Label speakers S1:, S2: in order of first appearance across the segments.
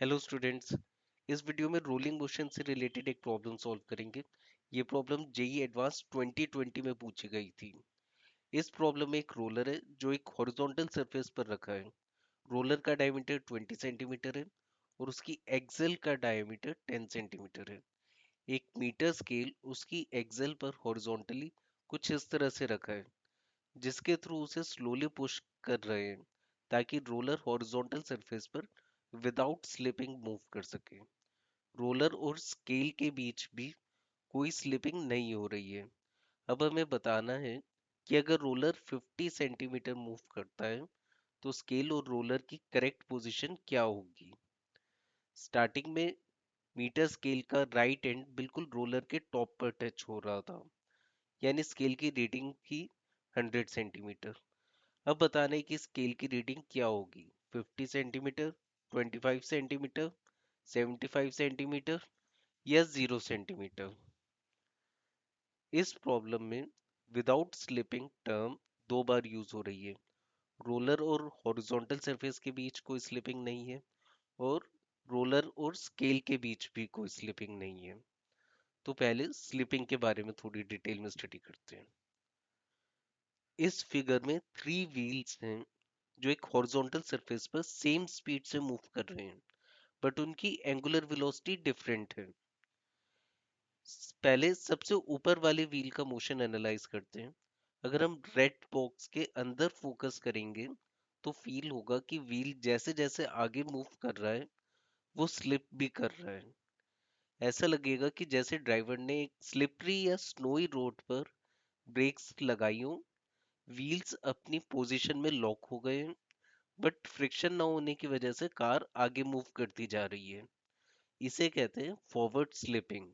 S1: Hello students. इस video में rolling motion से रिलेटेड एक प्रॉब्लम सॉल्व करेंगे। ये प्रॉब्लम जेई एडवांस 2020 में पूछी गई थी। इस प्रॉब्लम में एक रोलर है जो एक हॉरिजॉन्टल सरफेस पर रखा है। रोलर का डायमीटर 20 सेंटीमीटर है और उसकी एक्सेल का डायमीटर 10 सेंटीमीटर है। एक मीटर स्केल उसकी एक्सेल पर हॉरिजॉन्टली कुछ इस तरह से रखा है, जिसके थ्रू उसे स्लोली पुश कर रहे हैं ताकि रोलर हॉरिजॉन्टल सरफेस पर विदाउट स्लिपिंग मूव कर सके। रोलर और स्केल के बीच भी कोई स्लिपिंग नहीं हो रही है। अब हमें बताना है कि अगर रोलर 50 सेंटीमीटर मूव करता है तो स्केल और रोलर की करेक्ट पोजीशन क्या होगी। स्टार्टिंग में मीटर स्केल का राइट एंड बिल्कुल रोलर के टॉप पर टच हो रहा था, यानी स्केल की रीडिंग थी 100 सेंटीमीटर। अब बताना है कि स्केल की रीडिंग क्या होगी, 50 सेंटीमीटर, 25 सेंटीमीटर, 75 सेंटीमीटर या 0 सेंटीमीटर। इस प्रॉब्लम में विदाउट स्लिपिंग टर्म दो बार यूज हो रही है। रोलर और हॉरिजॉन्टल सरफेस के बीच कोई स्लिपिंग नहीं है और रोलर और स्केल के बीच भी कोई स्लिपिंग नहीं है। तो पहले स्लिपिंग के बारे में थोड़ी डिटेल में स्टडी करते हैं। इस फिगर में 3 व्हील्स हैं जो एक हॉरिजॉन्टल सरफेस पर सेम स्पीड से मूव कर रहे हैं, बट उनकी एंगुलर वेलोसिटी डिफरेंट है। पहले सबसे ऊपर वाले व्हील का मोशन एनालाइज करते हैं। अगर हम रेड बॉक्स के अंदर फोकस करेंगे तो फील होगा कि व्हील जैसे जैसे आगे मूव कर रहा है वो स्लिप भी कर रहा है। ऐसा लगेगा कि जैसे ड्राइवर ने एक स्लिपरी या स्नोई रोड पर ब्रेक्स लगाई हो। व्हील्स अपनी पोजीशन में लॉक हो गए हैं, बट फ्रिक्शन ना होने की वजह से कार आगे मूव करती जा रही है। इसे कहते हैं फॉरवर्ड स्लिपिंग।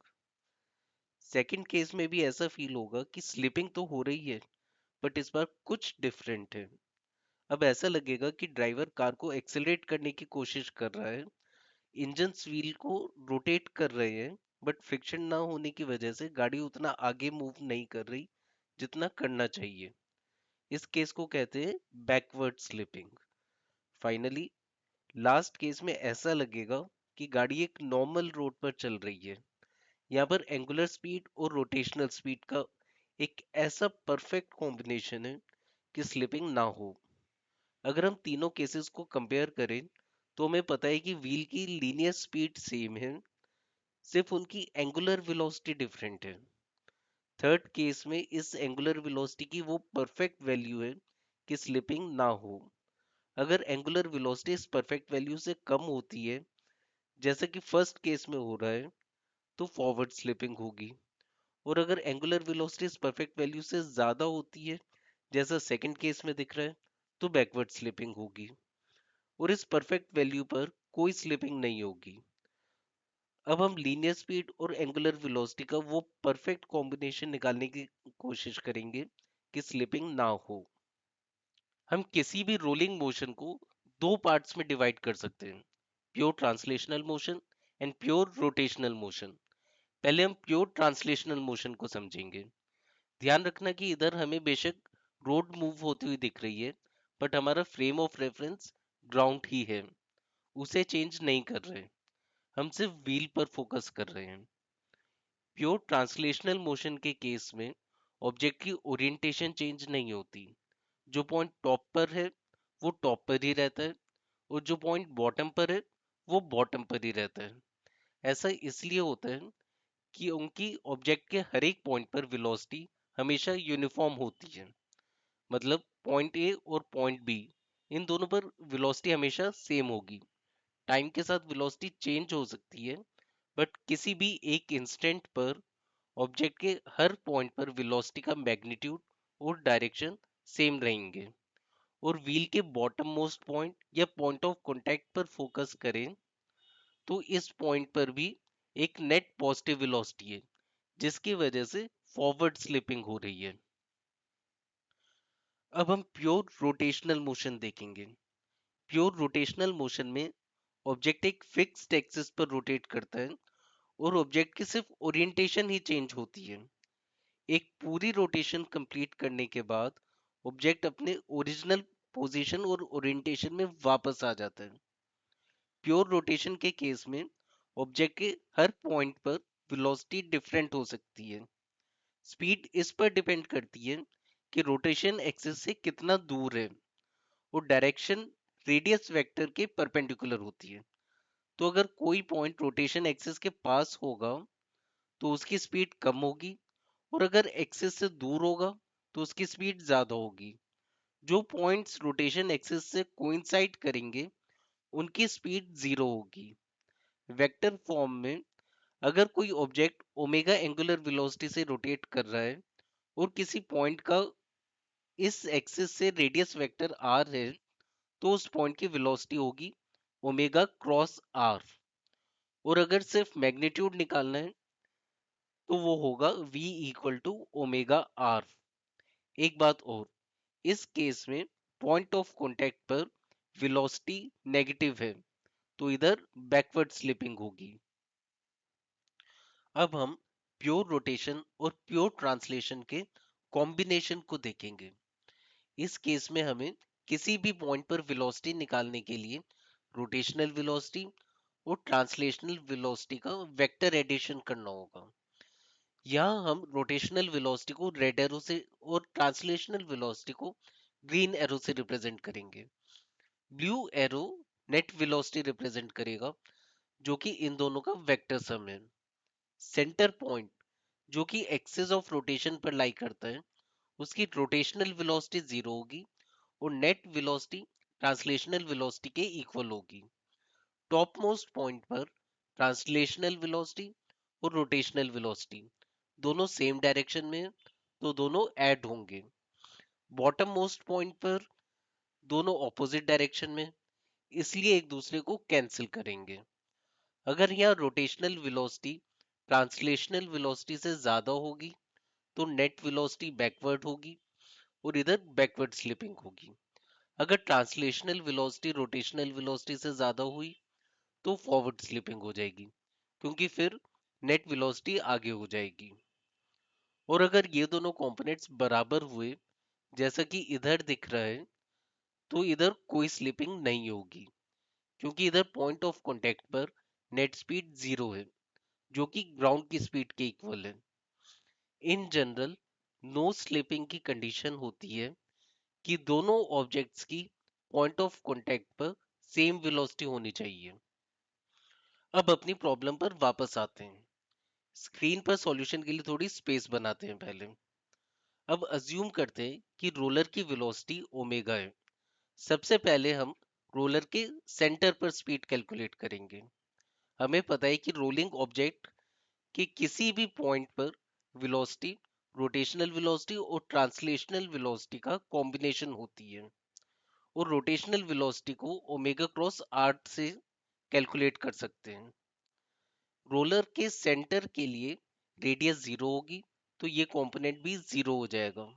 S1: सेकंड केस में भी ऐसा फील होगा कि स्लिपिंग तो हो रही है, बट इस बार कुछ डिफरेंट है। अब ऐसा लगेगा कि ड्राइवर कार को एक्सेलरेट करने की कोशिश कर रहा है, इंजन्स व्हील को रोटेट कर रहे हैं, बट फ्रिक्शन ना होने की वजह से गाड़ी उतना आगे मूव नहीं कर रही जितना करना चाहिए। इस केस को कहते हैं backward slipping. Finally last case में ऐसा लगेगा कि गाड़ी एक नॉर्मल रोड पर चल रही है। यहाँ पर एंगुलर स्पीड और रोटेशनल स्पीड का एक ऐसा परफेक्ट कॉम्बिनेशन है कि स्लिपिंग ना हो। अगर हम तीनों केसेस को कंपेयर करें तो हमें पता है कि व्हील की लीनियर स्पीड सेम है, सिर्फ उनकी एंगुलर वेलोसिटी डिफरेंट है। थर्ड केस में इस एंगुलर वेलोसिटी की वो परफेक्ट वैल्यू है कि स्लिपिंग ना हो। अगर एंगुलर वेलोसिटी इस परफेक्ट वैल्यू से कम होती है, जैसा कि फर्स्ट केस में हो रहा है, तो फॉरवर्ड स्लिपिंग होगी। और अगर एंगुलर वेलोसिटी इस परफेक्ट वैल्यू से ज्यादा होती है, जैसा सेकंड केस में दिख रहा है, तो बैकवर्ड स्लिपिंग होगी। और इस परफेक्ट वैल्यू पर कोई स्लिपिंग नहीं होगी। अब हम लीनियर स्पीड और एंगुलर वेलोसिटी का वो परफेक्ट कॉम्बिनेशन निकालने की कोशिश करेंगे कि स्लिपिंग ना हो। हम किसी भी रोलिंग मोशन को दो पार्ट्स में डिवाइड कर सकते हैं, pure translational motion and pure rotational motion. पहले हम प्योर ट्रांसलेशनल मोशन को समझेंगे। ध्यान रखना कि इधर हमें बेशक रोड मूव होती हुई दिख रही है, बट हमारा फ्रेम ऑफ रेफरेंस ग्राउंड ही है, उसे चेंज नहीं कर रहे। हम सिर्फ व्हील पर फोकस कर रहे हैं। प्योर ट्रांसलेशनल मोशन के केस में ऑब्जेक्ट की ओरिएंटेशन चेंज नहीं होती। जो पॉइंट टॉप पर है वो टॉप पर ही रहता है और जो पॉइंट बॉटम पर है वो बॉटम पर ही रहता है। ऐसा इसलिए होता है कि उनकी ऑब्जेक्ट के हर एक पॉइंट पर वेलोसिटी हमेशा यूनिफॉर्म होती है। मतलब पॉइंट ए और पॉइंट बी, इन दोनों पर वेलोसिटी हमेशा सेम होगी। टाइम के साथ वेलोसिटी चेंज हो सकती है, बट किसी भी एक इंस्टेंट पर ऑब्जेक्ट के हर पॉइंट पर वेलोसिटी का मैग्नीट्यूड और डायरेक्शन सेम रहेंगे। और व्हील के बॉटम मोस्ट पॉइंट या पॉइंट ऑफ कांटेक्ट पर फोकस करें तो इस पॉइंट पर भी एक नेट पॉजिटिव वेलोसिटी है, जिसकी वजह से फॉरवर्ड स्लिपिंग हो रही है। अब हम प्योर रोटेशनल मोशन देखेंगे। प्योर रोटेशनल मोशन में ऑब्जेक्ट एक फिक्स्ड एक्सिस पर रोटेट करता है और ऑब्जेक्ट की सिर्फ ओरिएंटेशन ही चेंज होती है। एक पूरी रोटेशन कंप्लीट करने के बाद ऑब्जेक्ट अपने ओरिजिनल पोजीशन और ओरिएंटेशन में वापस आ जाता है। प्योर रोटेशन के केस में ऑब्जेक्ट के हर पॉइंट पर वेलोसिटी डिफरेंट हो सकती है। स्पीड इस पर डिपेंड करती है कि रोटेशन एक्सिस से कितना दूर है, और डायरेक्शन रेडियस वेक्टर के परपेंडिकुलर होती है। तो अगर कोई पॉइंट रोटेशन एक्सिस के पास होगा तो उसकी स्पीड कम होगी, और अगर एक्सिस से दूर होगा तो उसकी स्पीड ज्यादा होगी। जो पॉइंट्स रोटेशन एक्सिस से कोइंसाइड करेंगे उनकी स्पीड जीरो होगी। वेक्टर फॉर्म में, अगर कोई ऑब्जेक्ट ओमेगा एंगुलर वेलोसिटी से रोटेट कर रहा है और किसी पॉइंट का इस एक्सिस से रेडियस वेक्टर आर है, तो उस पॉइंट की वेलोसिटी होगी ओमेगा क्रॉस आर। और अगर सिर्फ मैग्नीट्यूड निकालना है तो वो होगा v equal to omega r. एक बात और, इस केस में पॉइंट ऑफ कांटेक्ट पर वेलोसिटी नेगेटिव है, तो इधर बैकवर्ड स्लिपिंग होगी। अब हम प्योर रोटेशन और प्योर ट्रांसलेशन के कॉम्बिनेशन को देखेंगे। इस केस में हमें किसी भी पॉइंट पर वेलोसिटी निकालने के लिए रोटेशनल वेलोसिटी और ट्रांसलेशनल वेलोसिटी का वेक्टर एडिशन करना होगा। यहाँ हम रोटेशनल वेलोसिटी को रेड एरो से और ट्रांसलेशनल वेलोसिटी को ग्रीन एरो से रिप्रेजेंट करेंगे। Blue arrow net velocity represent करेगा, जो कि इन दोनों का वेक्टर सम है। सेंटर पॉइंट, जो कि एक्सिस ऑफ रोटेशन पर लाई करता है, उसकी रोटेशनल वेलोसिटी जीरो होगी, और नेट वेलोसिटी ट्रांसलेशनल वेलोसिटी के इक्वल होगी। टॉप मोस्ट पॉइंट पर ट्रांसलेशनल वेलोसिटी और रोटेशनल वेलोसिटी दोनों सेम डायरेक्शन में हैं, तो दोनों ऐड होंगे। बॉटम मोस्ट पॉइंट पर दोनों ऑपोजिट डायरेक्शन में, इसलिए एक दूसरे को कैंसिल करेंगे। अगर यहाँ रोटेशनल वेलोसिटी ट्रांसलेशनल वेलोसिटी से ज्यादा होगी तो नेट वेलोसिटी बैकवर्ड होगी, और इधर बैकवर्ड स्लिपिंग होगी। अगर ट्रांसलेशनल वेलोसिटी रोटेशनल वेलोसिटी से ज्यादा हुई तो फॉरवर्ड स्लिपिंग हो जाएगी, क्योंकि फिर नेट वेलोसिटी आगे हो जाएगी। और अगर ये दोनों कंपोनेंट्स बराबर हुए, जैसा कि इधर दिख रहा है, तो इधर कोई स्लिपिंग नहीं होगी, क्योंकि इधर पॉइंट ऑफ कांटेक्ट पर नेट स्पीड जीरो है, जो कि ग्राउंड की स्पीड के इक्वल है। इन जनरल, नो स्लिपिंग की कंडीशन होती है कि दोनों ऑब्जेक्ट्स की पॉइंट ऑफ कांटेक्ट पर सेम वेलोसिटी होनी चाहिए। अब अपनी प्रॉब्लम पर वापस आते हैं। स्क्रीन पर सॉल्यूशन के लिए थोड़ी स्पेस बनाते हैं पहले। अब अज्यूम करते हैं कि रोलर की वेलोसिटी ओमेगा है। सबसे पहले हम रोलर के सेंटर पर स्पीड कैलकुलेट करेंगे। हमें पता है कि रोलिंग ऑब्जेक्ट के किसी भी पॉइंट पर वेलोसिटी रोटेशनल वेलोसिटी और ट्रांसलेशनल वेलोसिटी का कॉम्बिनेशन होती है, और रोटेशनल वेलोसिटी को ओमेगा क्रॉस आर से कैलकुलेट कर सकते हैं। रोलर के सेंटर के लिए रेडियस जीरो होगी, तो ये कंपोनेंट भी जीरो हो जाएगा।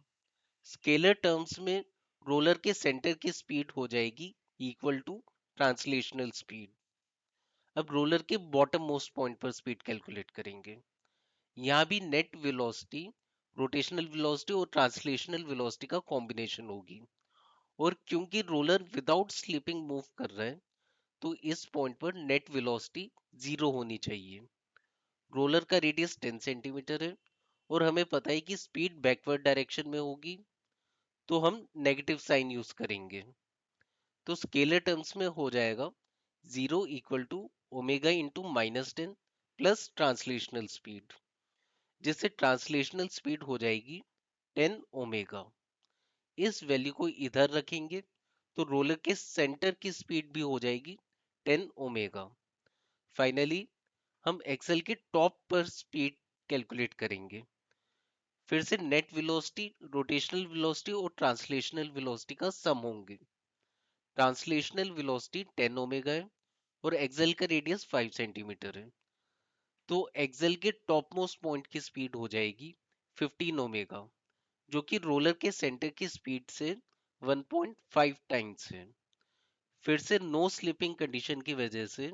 S1: स्केलर टर्म्स में रोलर के सेंटर की स्पीड हो जाएगी इक्वल टू ट्रांसलेशनल स्पीड। अब रोलर के बॉटम मोस्ट पॉइंट पर स्पीड कैलकुलेट करेंगे। यहाँ भी नेट वेलोसिटी रोटेशनल वेलोसिटी और ट्रांसलेशनल वेलोसिटी का कॉम्बिनेशन होगी, और क्योंकि रोलर विदाउट स्लिपिंग मूव कर रहा है, तो इस पॉइंट पर नेट वेलोसिटी जीरो होनी चाहिए। रोलर का रेडियस 10 सेंटीमीटर है, और हमें पता है कि स्पीड बैकवर्ड डायरेक्शन में होगी, तो हम नेगेटिव साइन यूज करेंगे। तो स्केलर टर्म्स में हो जाएगा zero equal to omega into -10 plus translational speed, जिससे ट्रांसलेशनल स्पीड हो जाएगी 10 ओमेगा। इस वैल्यू को इधर रखेंगे तो रोलर के सेंटर की स्पीड भी हो जाएगी 10 ओमेगा। फाइनली हम एक्सेल के टॉप पर स्पीड कैलकुलेट करेंगे। फिर से नेट वेलोसिटी रोटेशनल वेलोसिटी और ट्रांसलेशनल वेलोसिटी का सम होंगे। ट्रांसलेशनल वेलोसिटी 10 ओमेगा है, और एक्सेल का रेडियस 5 सेंटीमीटर है, तो एक्सेल के टॉप मोस्ट पॉइंट की स्पीड हो जाएगी 15 ओमेगा, जो कि रोलर के सेंटर की स्पीड से 1.5 टाइम्स है। फिर से नो स्लिपिंग कंडीशन की वजह से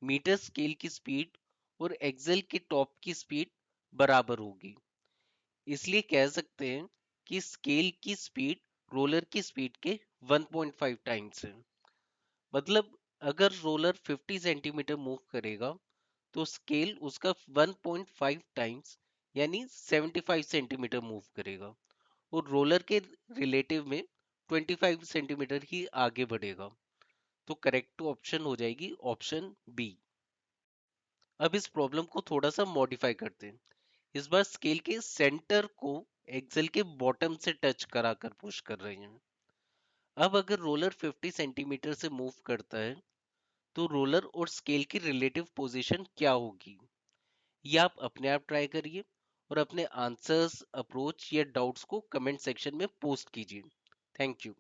S1: मीटर स्केल की स्पीड और एक्सेल के टॉप की स्पीड बराबर होगी। इसलिए कह सकते हैं कि स्केल की स्पीड रोलर की स्पीड के 1.5 टाइम्स है। मतलब अगर रोलर 50 सेंटीमीटर मूव करेगा तो स्केल उसका 1.5 टाइम्स यानी 75 सेंटीमीटर मूव करेगा और रोलर के रिलेटिव में 25 सेंटीमीटर ही आगे बढ़ेगा। तो करेक्ट ऑप्शन हो जाएगी ऑप्शन बी। अब इस प्रॉब्लम को थोड़ा सा मॉडिफाई करते हैं। इस बार स्केल के सेंटर को एक्सेल के बॉटम से टच कराकर पुश कर रहे हैं। अब अगर रोलर 50 सेंटीमीटर से मूव करता है तो रोलर और स्केल की रिलेटिव पोजीशन क्या होगी? ये आप अपने आप ट्राई करिए और अपने आंसर्स, अप्रोच या डाउट्स को कमेंट सेक्शन में पोस्ट कीजिए। Thank you.